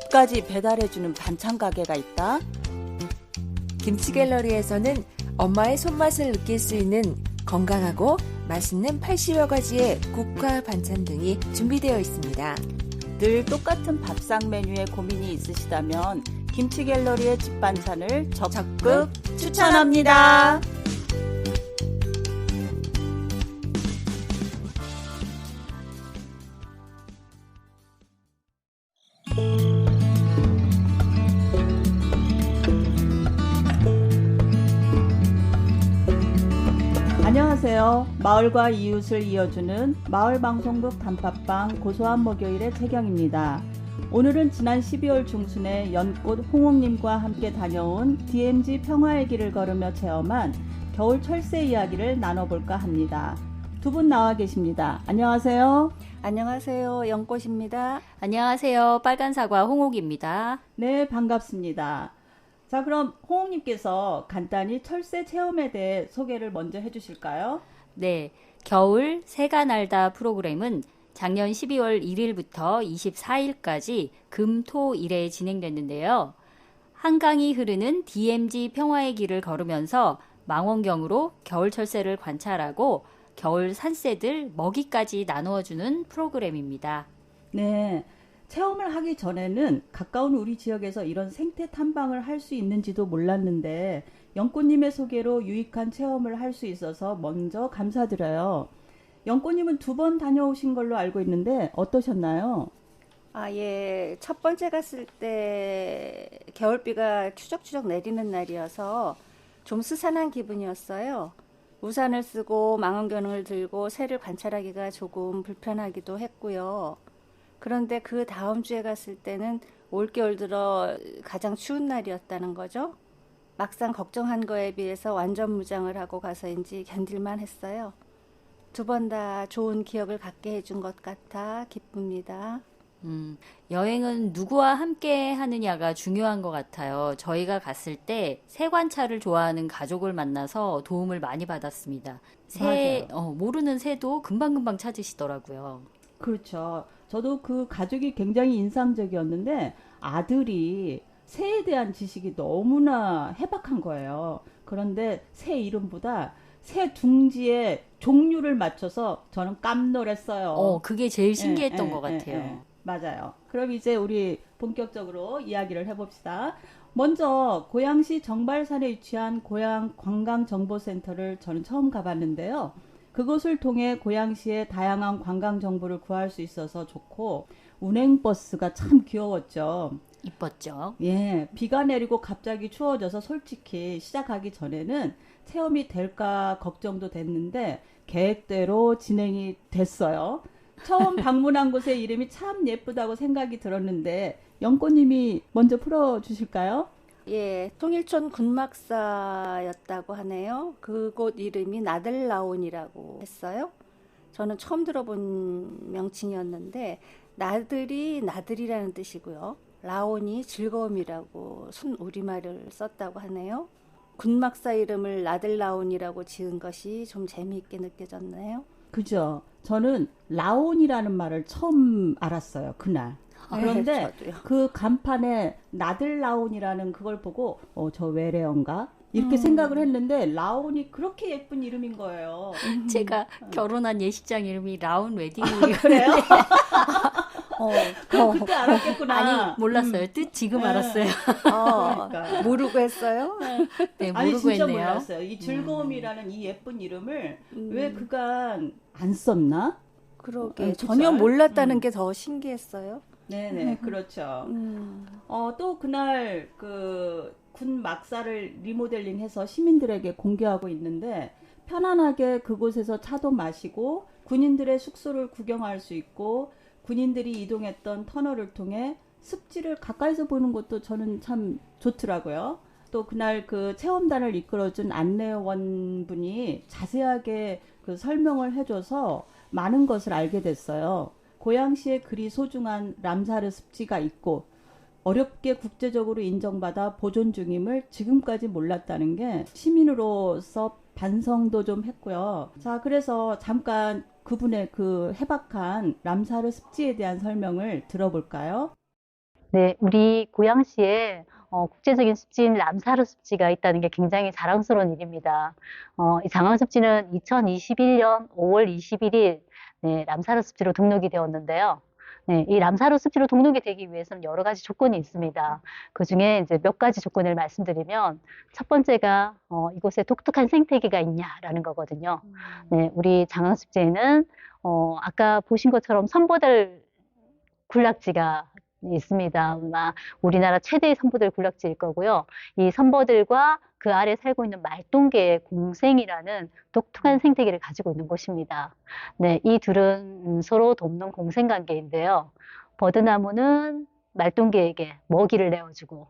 집까지 배달해주는 반찬 가게가 있다. 김치 갤러리에서는 엄마의 손맛을 느낄 수 있는 건강하고 맛있는 80여 가지의 국과 반찬 등이 준비되어 있습니다. 늘 똑같은 밥상 메뉴에 고민이 있으시다면 김치 갤러리의 집 반찬을 적극 추천합니다. 안녕하세요. 마을과 이웃을 이어주는 마을방송국 단팥빵 고소한 목요일의 채경입니다. 오늘은 지난 12월 중순에 연꽃 홍옥님과 함께 다녀온 DMZ 평화의 길을 걸으며 체험한 겨울 철새 이야기를 나눠볼까 합니다. 두 분 나와 계십니다. 안녕하세요. 안녕하세요. 연꽃입니다. 안녕하세요. 빨간사과 홍옥입니다. 네, 반갑습니다. 자, 그럼 홍옥님께서 간단히 철새 체험에 대해 소개를 먼저 해주실까요? 네, 겨울 새가 날다 프로그램은 작년 12월 1일부터 24일까지 금, 토, 일에 진행됐는데요. 한강이 흐르는 DMZ 평화의 길을 걸으면서 망원경으로 겨울 철새를 관찰하고 겨울 산새들 먹이까지 나누어주는 프로그램입니다. 네. 체험을 하기 전에는 가까운 우리 지역에서 이런 생태 탐방을 할 수 있는지도 몰랐는데 연꽃님의 소개로 유익한 체험을 할 수 있어서 먼저 감사드려요. 연꽃님은 2번 다녀오신 걸로 알고 있는데 어떠셨나요? 예. 첫 번째 갔을 때 겨울비가 추적추적 내리는 날이어서 좀 스산한 기분이었어요. 우산을 쓰고 망원경을 들고 새를 관찰하기가 조금 불편하기도 했고요. 그런데 그 다음 주에 갔을 때는 올겨울 들어 가장 추운 날이었다는 거죠. 막상 걱정한 거에 비해서 완전 무장을 하고 가서인지 견딜만 했어요. 2번 다 좋은 기억을 갖게 해준 것 같아 기쁩니다. 여행은 누구와 함께 하느냐가 중요한 것 같아요. 저희가 갔을 때 새 관찰을 좋아하는 가족을 만나서 도움을 많이 받았습니다. 모르는 새도 금방금방 찾으시더라고요. 그렇죠. 저도 그 가족이 굉장히 인상적이었는데 아들이 새에 대한 지식이 너무나 해박한 거예요. 그런데 새 이름보다 새 둥지의 종류를 맞춰서 저는 깜놀했어요. 그게 제일 신기했던 것 같아요. 맞아요. 그럼 이제 우리 본격적으로 이야기를 해봅시다. 먼저 고양시 정발산에 위치한 고양 관광정보센터를 저는 처음 가봤는데요. 그곳을 통해 고양시의 다양한 관광 정보를 구할 수 있어서 좋고 운행버스가 참 귀여웠죠. 이뻤죠. 예, 비가 내리고 갑자기 추워져서 솔직히 시작하기 전에는 체험이 될까 걱정도 됐는데 계획대로 진행이 됐어요. 처음 방문한 곳의 이름이 참 예쁘다고 생각이 들었는데 연꽃님이 먼저 풀어주실까요? 예, 통일촌 군막사였다고 하네요. 그곳 이름이 나들라온이라고 했어요. 저는 처음 들어본 명칭이었는데 나들이라는 뜻이고요. 라온이 즐거움이라고 순 우리말을 썼다고 하네요. 군막사 이름을 나들라온이라고 지은 것이 좀 재미있게 느껴졌네요. 그죠. 저는 라온이라는 말을 처음 알았어요. 그날. 그런데 그 간판에 나들라온이라는 그걸 보고 저 외래어인가? 이렇게 생각을 했는데 라온이 그렇게 예쁜 이름인 거예요. 제가 결혼한 예식장 이름이 라온 웨딩이에요. 그래요? 그때 알았겠구나. 아니 몰랐어요. 뜻 지금 알았어요. 그러니까. 모르고 했어요? 네, 아니 모르고 진짜 했네요. 몰랐어요. 이 즐거움이라는 이 예쁜 이름을 왜 그간 안 썼나? 그러게 전혀 몰랐다는 게 더 신기했어요. 네네, 그렇죠. 또 그날 군 막사를 리모델링해서 시민들에게 공개하고 있는데 편안하게 그곳에서 차도 마시고 군인들의 숙소를 구경할 수 있고 군인들이 이동했던 터널을 통해 습지를 가까이서 보는 것도 저는 참 좋더라고요. 또 그날 그 체험단을 이끌어준 안내원분이 자세하게 그 설명을 해줘서 많은 것을 알게 됐어요. 고양시에 그리 소중한 람사르 습지가 있고 어렵게 국제적으로 인정받아 보존 중임을 지금까지 몰랐다는 게 시민으로서 반성도 좀 했고요. 자, 그래서 잠깐 그분의 그 해박한 람사르 습지에 대한 설명을 들어볼까요? 네, 우리 고양시에 국제적인 습지인 람사르 습지가 있다는 게 굉장히 자랑스러운 일입니다. 이 장항습지는 2021년 5월 21일 네, 람사르 습지로 등록이 되었는데요. 네, 이 람사르 습지로 등록이 되기 위해서는 여러 가지 조건이 있습니다. 그 중에 이제 몇 가지 조건을 말씀드리면 첫 번째가 이곳에 독특한 생태계가 있냐라는 거거든요. 네, 우리 장항습지에는 아까 보신 것처럼 선보들 군락지가 있습니다. 아마 우리나라 최대의 선보들 군락지일 거고요. 이 선보들과 그 아래 살고 있는 말똥개의 공생이라는 독특한 생태계를 가지고 있는 곳입니다. 네, 이 둘은 서로 돕는 공생관계인데요. 버드나무는 말똥개에게 먹이를 내어주고,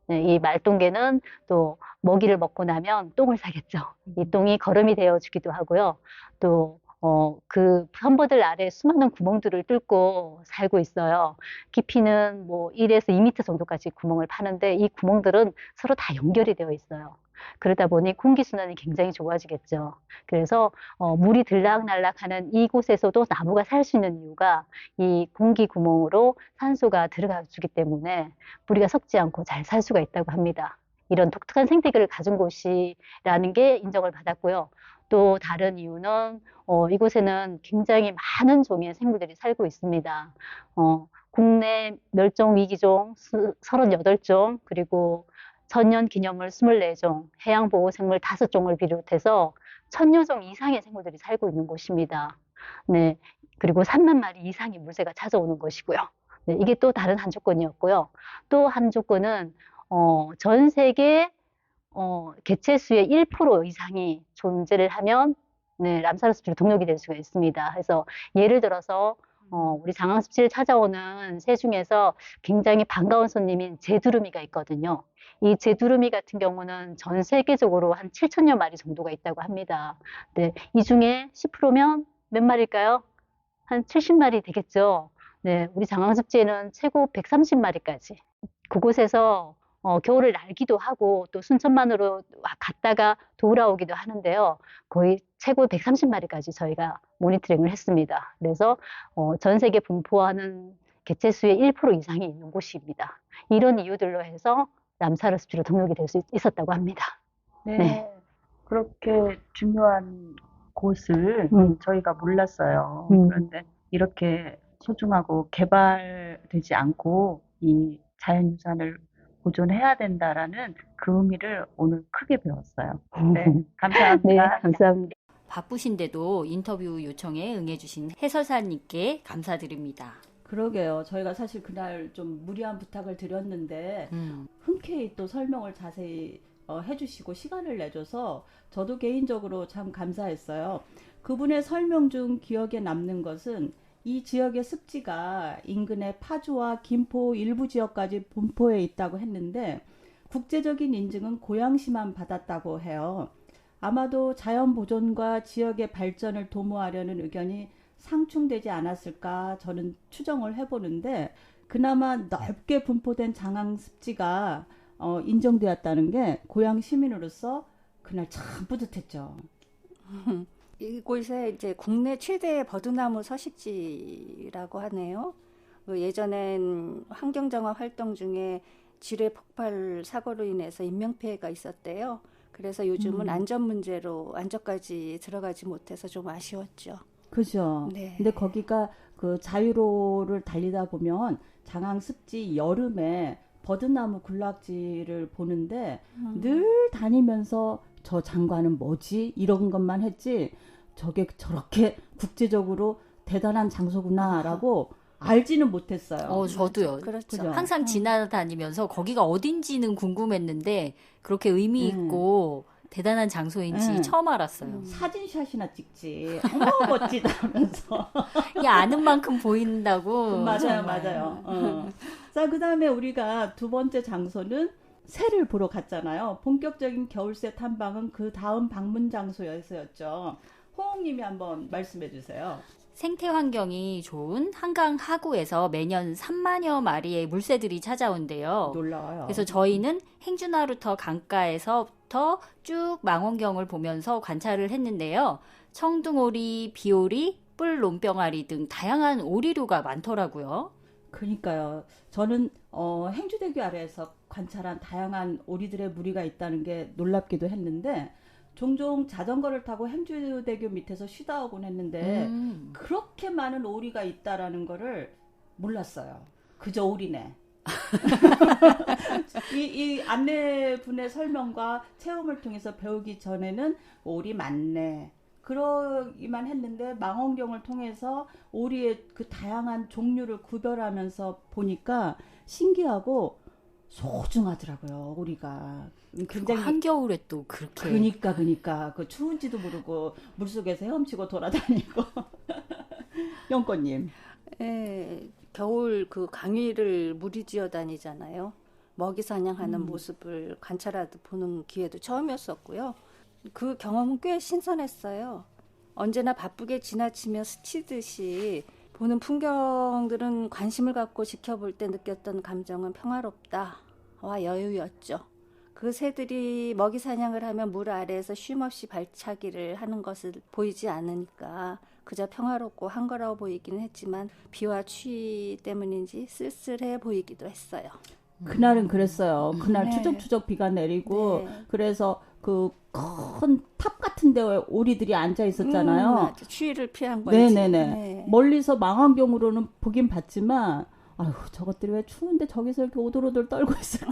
네, 이 말똥개는 또 먹이를 먹고 나면 똥을 싸겠죠. 이 똥이 거름이 되어주기도 하고요. 또 그 선보들 아래 수많은 구멍들을 뚫고 살고 있어요. 깊이는 뭐 1에서 2m 정도까지 구멍을 파는데 이 구멍들은 서로 다 연결이 되어 있어요. 그러다 보니 공기순환이 굉장히 좋아지겠죠. 그래서 물이 들락날락하는 이곳에서도 나무가 살 수 있는 이유가 이 공기 구멍으로 산소가 들어가 주기 때문에 뿌리가 썩지 않고 잘 살 수가 있다고 합니다. 이런 독특한 생태계를 가진 곳이라는 게 인정을 받았고요. 또 다른 이유는 이곳에는 굉장히 많은 종의 생물들이 살고 있습니다. 국내 멸종 위기종 38종, 그리고 천년기념물 24종, 해양보호생물 5종을 비롯해서 1000여 종 이상의 생물들이 살고 있는 곳입니다. 네, 그리고 3만 마리 이상의 물새가 찾아오는 곳이고요. 네, 이게 또 다른 한 조건이었고요. 또 한 조건은 전 세계 개체수의 1% 이상이 존재를 하면 네, 람사르 습지로 등록이 될 수가 있습니다. 그래서 예를 들어서 우리 장항습지를 찾아오는 새 중에서 굉장히 반가운 손님인 제두루미가 있거든요. 이 제두루미 같은 경우는 전 세계적으로 한 7천여 마리 정도가 있다고 합니다. 네, 이 중에 10%면 몇 마리일까요? 한 70마리 되겠죠. 네, 우리 장항습지에는 최고 130마리까지. 그곳에서 겨울을 날기도 하고 또 순천만으로 갔다가 돌아오기도 하는데요. 거의 최고 130마리까지 저희가 모니터링을 했습니다. 그래서 전 세계 분포하는 개체수의 1% 이상이 있는 곳입니다. 이런 이유들로 해서 람사르 습지로 등록이 될 수 있었다고 합니다. 네. 네. 그렇게 중요한 곳을 저희가 몰랐어요. 그런데 이렇게 소중하고 개발되지 않고 이 자연유산을 보존해야 된다라는 그 의미를 오늘 크게 배웠어요. 네, 감사합니다. 네, 감사합니다. 바쁘신데도 인터뷰 요청에 응해주신 해설사님께 감사드립니다. 그러게요. 저희가 사실 그날 좀 무리한 부탁을 드렸는데 흔쾌히 또 설명을 자세히 해주시고 시간을 내줘서 저도 개인적으로 참 감사했어요. 그분의 설명 중 기억에 남는 것은 이 지역의 습지가 인근의 파주와 김포 일부 지역까지 분포해 있다고 했는데 국제적인 인증은 고양시만 받았다고 해요. 아마도 자연 보존과 지역의 발전을 도모하려는 의견이 상충되지 않았을까 저는 추정을 해보는데 그나마 넓게 분포된 장항습지가 인정되었다는 게 고양 시민으로서 그날 참 뿌듯했죠. 이곳에 이제 국내 최대의 버드나무 서식지라고 하네요. 예전엔 환경정화 활동 중에 지뢰 폭발 사고로 인해서 인명피해가 있었대요. 그래서 요즘은 안전 문제로 안전까지 들어가지 못해서 좀 아쉬웠죠. 그죠. 네. 근데 거기가 그 자유로를 달리다 보면 장항습지 여름에 버드나무 군락지를 보는데 늘 다니면서 저 장관은 뭐지? 이런 것만 했지 저게 저렇게 국제적으로 대단한 장소구나라고 알지는 못했어요. 저도요. 그렇죠. 그죠? 항상 지나다니면서 거기가 어딘지는 궁금했는데 그렇게 의미 있고 대단한 장소인지 처음 알았어요. 사진샷이나 찍지. 어머 멋지다 하면서. 이 아는 만큼 보인다고. 맞아요. 자, 그다음에 우리가 두 번째 장소는 새를 보러 갔잖아요. 본격적인 겨울새 탐방은 그 다음 방문 장소였죠. 호홍님이 한번 말씀해 주세요. 생태 환경이 좋은 한강 하구에서 매년 3만여 마리의 물새들이 찾아온대요. 놀라워요. 그래서 저희는 행주나루터 강가에서부터 쭉 망원경을 보면서 관찰을 했는데요. 청둥오리, 비오리, 뿔 롬병아리 등 다양한 오리류가 많더라고요. 그러니까요. 저는 행주대교 아래에서 관찰한 다양한 오리들의 무리가 있다는 게 놀랍기도 했는데 종종 자전거를 타고 행주대교 밑에서 쉬다 오곤 했는데 그렇게 많은 오리가 있다라는 거를 몰랐어요. 그저 오리네. 이 안내분의 설명과 체험을 통해서 배우기 전에는 오리 맞네. 그러기만 했는데 망원경을 통해서 오리의 그 다양한 종류를 구별하면서 보니까 신기하고 소중하더라고요. 오리가 굉장히 한겨울에 또 그렇게 그니까 그 추운지도 모르고 물속에서 헤엄치고 돌아다니고 영권님. 예, 겨울 그 강위를 무리지어 다니잖아요. 먹이 사냥하는 모습을 관찰하듯 보는 기회도 처음이었었고요. 그 경험은 꽤 신선했어요. 언제나 바쁘게 지나치며 스치듯이 보는 풍경들은 관심을 갖고 지켜볼 때 느꼈던 감정은 평화롭다와 여유였죠. 그 새들이 먹이 사냥을 하면 물 아래에서 쉼없이 발차기를 하는 것을 보이지 않으니까 그저 평화롭고 한가로워 보이기는 했지만 비와 추위 때문인지 쓸쓸해 보이기도 했어요. 그날은 그랬어요. 그날 네. 추적추적 비가 내리고 네. 그래서 그 큰 탑 같은 데 오리들이 앉아 있었잖아요. 맞아. 추위를 피한 건지. 네네네. 네. 멀리서 망원경으로는 보긴 봤지만 아유 저것들이 왜 추운데 저기서 이렇게 오돌오돌 떨고 있을까.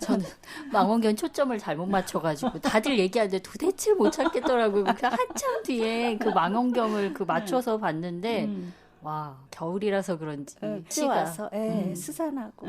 저는 망원경 초점을 잘못 맞춰가지고 다들 얘기하는데 도대체 못 찾겠더라고요. 그러니까 한참 뒤에 그 망원경을 그 맞춰서 봤는데 와 겨울이라서 그런지 치 와서 스산하고.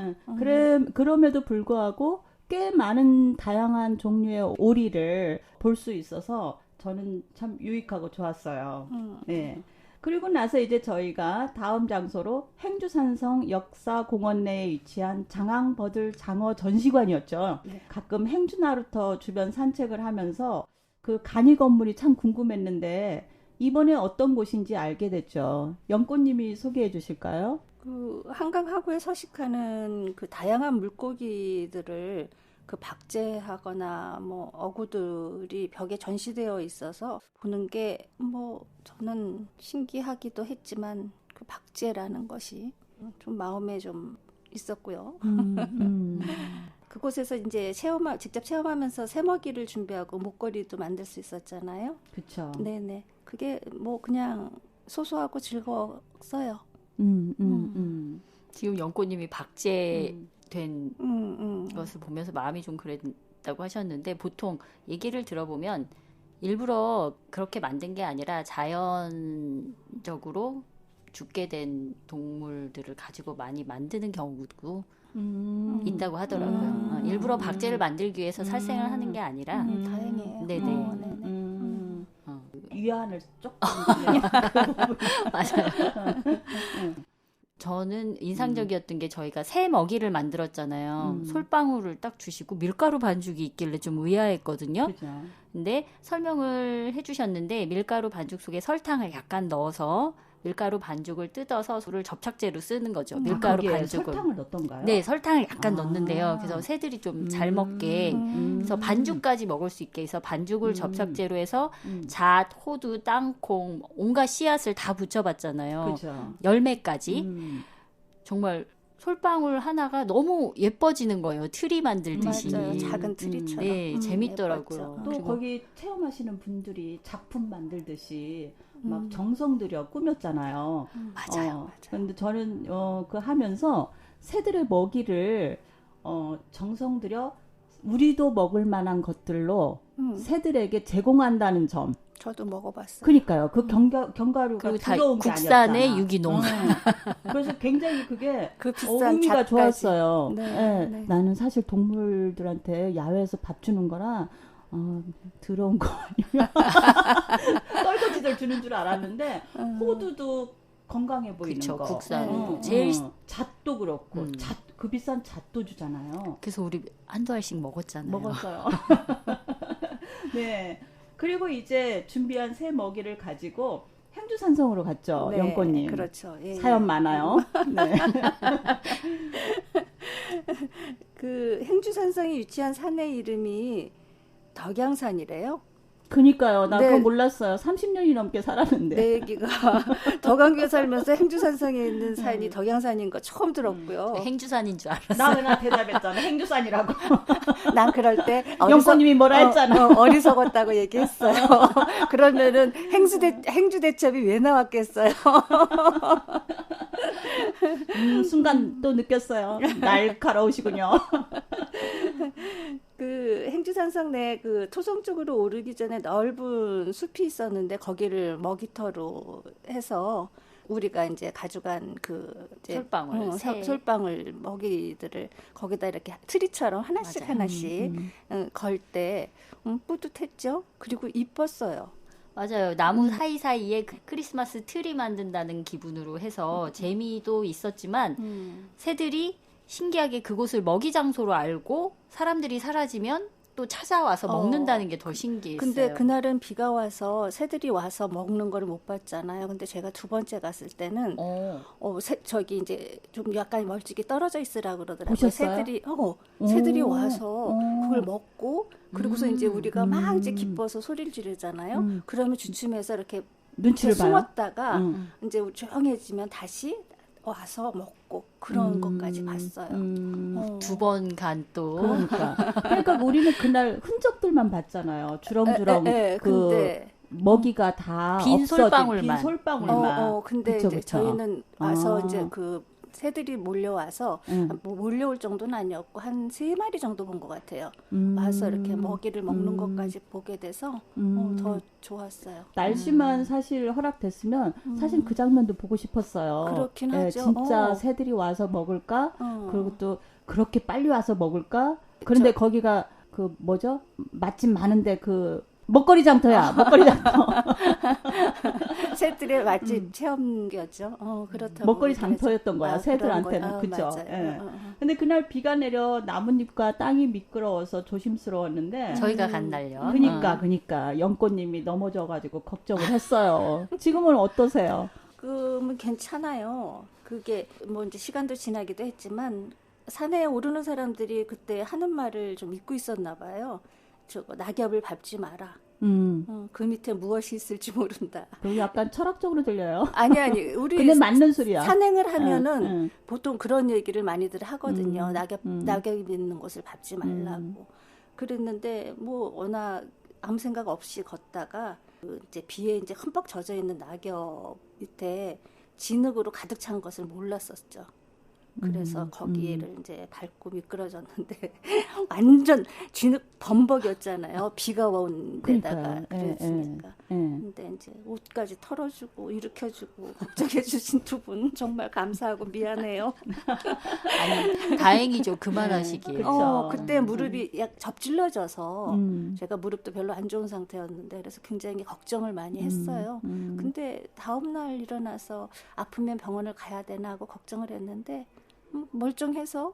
그럼에도 불구하고 꽤 많은 다양한 종류의 오리를 볼 수 있어서 저는 참 유익하고 좋았어요. 네. 그리고 나서 이제 저희가 다음 장소로 행주산성 역사공원 내에 위치한 장항버들 장어 전시관이었죠. 네. 가끔 행주나루터 주변 산책을 하면서 그 간이 건물이 참 궁금했는데 이번에 어떤 곳인지 알게 됐죠. 영꽃님이 소개해 주실까요? 그 한강 하구에 서식하는 그 다양한 물고기들을 그 박제하거나 뭐 어구들이 벽에 전시되어 있어서 보는 게 뭐 저는 신기하기도 했지만 그 박제라는 것이 좀 마음에 좀 있었고요. 그곳에서 이제 직접 체험하면서 새먹이를 준비하고 목걸이도 만들 수 있었잖아요. 그렇죠. 네네. 그게 뭐 그냥 소소하고 즐거웠어요. 지금 영꽃님이 박제된 것을 보면서 마음이 좀 그랬다고 하셨는데 보통 얘기를 들어보면 일부러 그렇게 만든 게 아니라 자연적으로 죽게 된 동물들을 가지고 많이 만드는 경우도 있다고 하더라고요. 일부러 박제를 만들기 위해서 살생을 하는 게 아니라 다행이에요. 네네. 위안을 조금 맞아요. 저는 인상적이었던 게 저희가 새 먹이를 만들었잖아요. 솔방울을 딱 주시고 밀가루 반죽이 있길래 좀 의아했거든요. 그죠. 근데 설명을 해주셨는데 밀가루 반죽 속에 설탕을 약간 넣어서 밀가루 반죽을 뜯어서 술을 접착제로 쓰는 거죠. 밀가루 거기에 반죽을. 설탕을 넣던가요? 네, 설탕을 약간 넣는데요. 그래서 새들이 좀 잘 먹게. 그래서 반죽까지 먹을 수 있게 해서 반죽을 접착제로 해서 잣, 호두, 땅콩, 온갖 씨앗을 다 붙여봤잖아요. 그죠. 열매까지. 정말 솔방울 하나가 너무 예뻐지는 거예요. 트리 만들듯이. 맞아요. 작은 트리처럼. 네, 재밌더라고요. 예뻤죠. 또 그리고 거기 체험하시는 분들이 작품 만들듯이 막 정성 들여 꾸몄잖아요. 맞아요. 근데 저는 그 하면서 새들의 먹이를 정성 들여 우리도 먹을 만한 것들로 새들에게 제공한다는 점. 저도 먹어봤어요. 그러니까요. 그 견과류가 그 다 들어온 게 국산의 아니었잖아. 유기농. 그래서 굉장히 그게 그 비싼 의미가 잣까지. 좋았어요. 네, 예, 네. 나는 사실 동물들한테 야외에서 밥 주는 거라 들어온 거 아니야. 떨거지들 주는 줄 알았는데 호두도 건강해 보이는 그쵸, 거. 국산. 제일 잣도 그렇고 그 비싼 잣도 주잖아요. 그래서 우리 한두 알씩 먹었잖아요. 먹었어요. 네. 그리고 이제 준비한 새 먹이를 가지고 행주산성으로 갔죠. 네, 영꽃님. 그렇죠. 예, 사연 많아요. 네. 그 행주산성이 위치한 산의 이름이 덕양산이래요. 그니까요. 나 네. 그거 몰랐어요. 30년이 넘게 살았는데. 내 얘기가 덕안교에 살면서 행주산성에 있는 산이 덕양산인 거 처음 들었고요. 행주산인 줄 알았어요. 나 대답했잖아. 행주산이라고. 난 그럴 때 영권님이 뭐라 했잖아. 어리석었다고 얘기했어요. 그러면은 행주대첩이 왜 나왔겠어요? 순간 또 느꼈어요. 날카로우시군요. 그 행주산성 내 그 토성 쪽으로 오르기 전에 넓은 숲이 있었는데 거기를 먹이터로 해서 우리가 이제 가져간 그 이제 솔방울, 새. 솔방울 먹이들을 거기다 이렇게 트리처럼 하나씩 맞아요. 하나씩 걸 때 뿌듯했죠. 그리고 이뻤어요. 맞아요. 나무 사이사이에 크리스마스 트리 만든다는 기분으로 해서 재미도 있었지만 새들이 신기하게 그곳을 먹이 장소로 알고 사람들이 사라지면 또 찾아와서 먹는다는 게 더 신기했어요. 근데 그날은 비가 와서 새들이 와서 먹는 거를 못 봤잖아요. 근데 제가 두 번째 갔을 때는 저기 이제 좀 약간 멀찍이 떨어져 있으라 그러더라고요. 보셨어요? 새들이 와서 그걸 먹고 그리고서 이제 우리가 막 이제 기뻐서 소리를 지르잖아요. 그러면 주춤해서 이렇게 눈치를 봐요. 숨었다가 이제 조용해지면 다시 와서 먹고 그런 것까지 봤어요. 두 번 간 또. 그러니까 우리는 그날 흔적들만 봤잖아요. 주렁주렁 그 근데 먹이가 다 빈 없어진 솔방울만. 빈 솔방울만. 근데 그쵸, 이제 그쵸. 저희는 와서 이제 그 새들이 몰려와서 응. 뭐 몰려올 정도는 아니었고 한 3마리 정도 본 것 같아요. 와서 이렇게 먹이를 먹는 것까지 보게 돼서 더 좋았어요. 날씨만 사실 허락됐으면 사실 그 장면도 보고 싶었어요. 그렇긴 예, 하죠. 진짜 새들이 와서 먹을까? 그리고 또 그렇게 빨리 와서 먹을까? 그런데 거기가 그 뭐죠? 맛집 많은데 그 먹거리 장터야. 먹거리 장터. 새들의 맛집 체험교죠. 그렇다고. 먹거리 얘기하죠. 장터였던 거야. 새들한테는. 그죠? 예. 근데 그날 비가 내려 나뭇잎과 땅이 미끄러워서 조심스러웠는데 저희가 간 날요. 그니까 연꽃님이 넘어져가지고 걱정을 했어요. 지금은 어떠세요? 그러면 괜찮아요. 그게 뭐 이제 시간도 지나기도 했지만 산에 오르는 사람들이 그때 하는 말을 좀 잊고 있었나 봐요. 저거 낙엽을 밟지 마라. 그 밑에 무엇이 있을지 모른다. 그리고 약간 철학적으로 들려요. 아니 우리 근데 맞는 소리야. 산행을 하면은 보통 그런 얘기를 많이들 하거든요. 낙엽이 있는 곳을 밟지 말라고. 그랬는데 뭐 워낙 아무 생각 없이 걷다가 그 이제 비에 이제 흠뻑 젖어 있는 낙엽 밑에 진흙으로 가득 찬 것을 몰랐었죠. 그래서 거기를 이제 밟고 미끄러졌는데 완전 진흙 범벅이었잖아요. 비가 온 데다가 그랬으니까. 근데 이제 옷까지 털어주고 일으켜주고 걱정해주신 두 분 정말 감사하고 미안해요. 아니 다행이죠. 그만하시기에. 그때 무릎이 약 접질러져서 제가 무릎도 별로 안 좋은 상태였는데 그래서 굉장히 걱정을 많이 했어요. 근데 다음 날 일어나서 아프면 병원을 가야 되나 하고 걱정을 했는데 멀쩡해서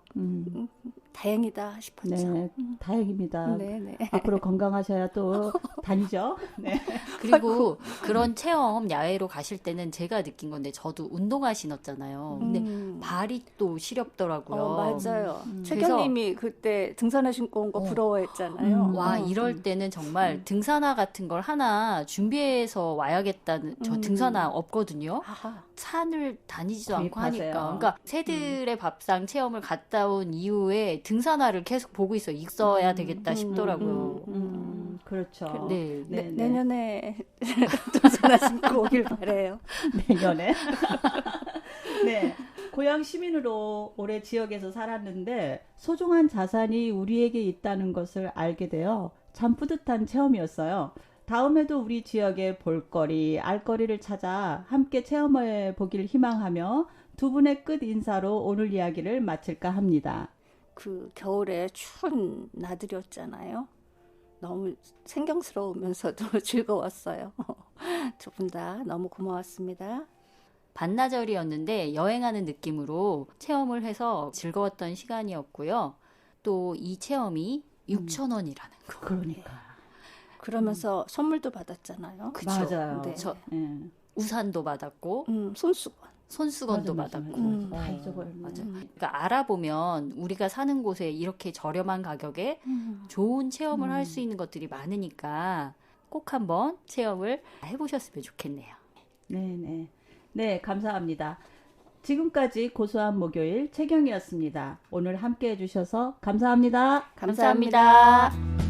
다행이다 싶었죠. 네, 다행입니다. 네네. 앞으로 건강하셔야 또 다니죠. 네. 그리고 그런 체험 야외로 가실 때는 제가 느낀 건데 저도 운동화 신었잖아요. 근데 발이 또 시렵더라고요. 맞아요. 최경님이 그때 등산화 신고 온 거 부러워했잖아요. 와 이럴 때는 정말 등산화 같은 걸 하나 준비해서 와야겠다는 저 등산화 없거든요. 아하. 산을 다니지도 않고 구입하세요. 하니까 그러니까 새들의 밥상 체험을 갔다 온 이후에 등산화를 계속 보고 있어야 되겠다 싶더라고요. 그렇죠. 네. 내년에 등산화 신고 오길 바래요. 내년에. 네. 고향 시민으로 오래 지역에서 살았는데 소중한 자산이 우리에게 있다는 것을 알게 되어 참 뿌듯한 체험이었어요. 다음에도 우리 지역의 볼거리, 알거리를 찾아 함께 체험해 보길 희망하며 두 분의 끝 인사로 오늘 이야기를 마칠까 합니다. 그 겨울에 추운 나들이었잖아요. 너무 생경스러우면서도 즐거웠어요. 두 분 다 너무 고마웠습니다. 반나절이었는데 여행하는 느낌으로 체험을 해서 즐거웠던 시간이었고요. 또 이 체험이 6,000원이라는 거. 그러니까. 그러면서 선물도 받았잖아요. 그쵸? 맞아요. 네. 우산도 받았고 손수건. 손수건도 맞아. 받았고. 다 잊어버렸네. 맞아. 그러니까 알아보면 우리가 사는 곳에 이렇게 저렴한 가격에 좋은 체험을 할 수 있는 것들이 많으니까 꼭 한번 체험을 해보셨으면 좋겠네요. 네네. 네, 감사합니다. 지금까지 고소한 목요일 최경이었습니다. 오늘 함께 해주셔서 감사합니다. 감사합니다.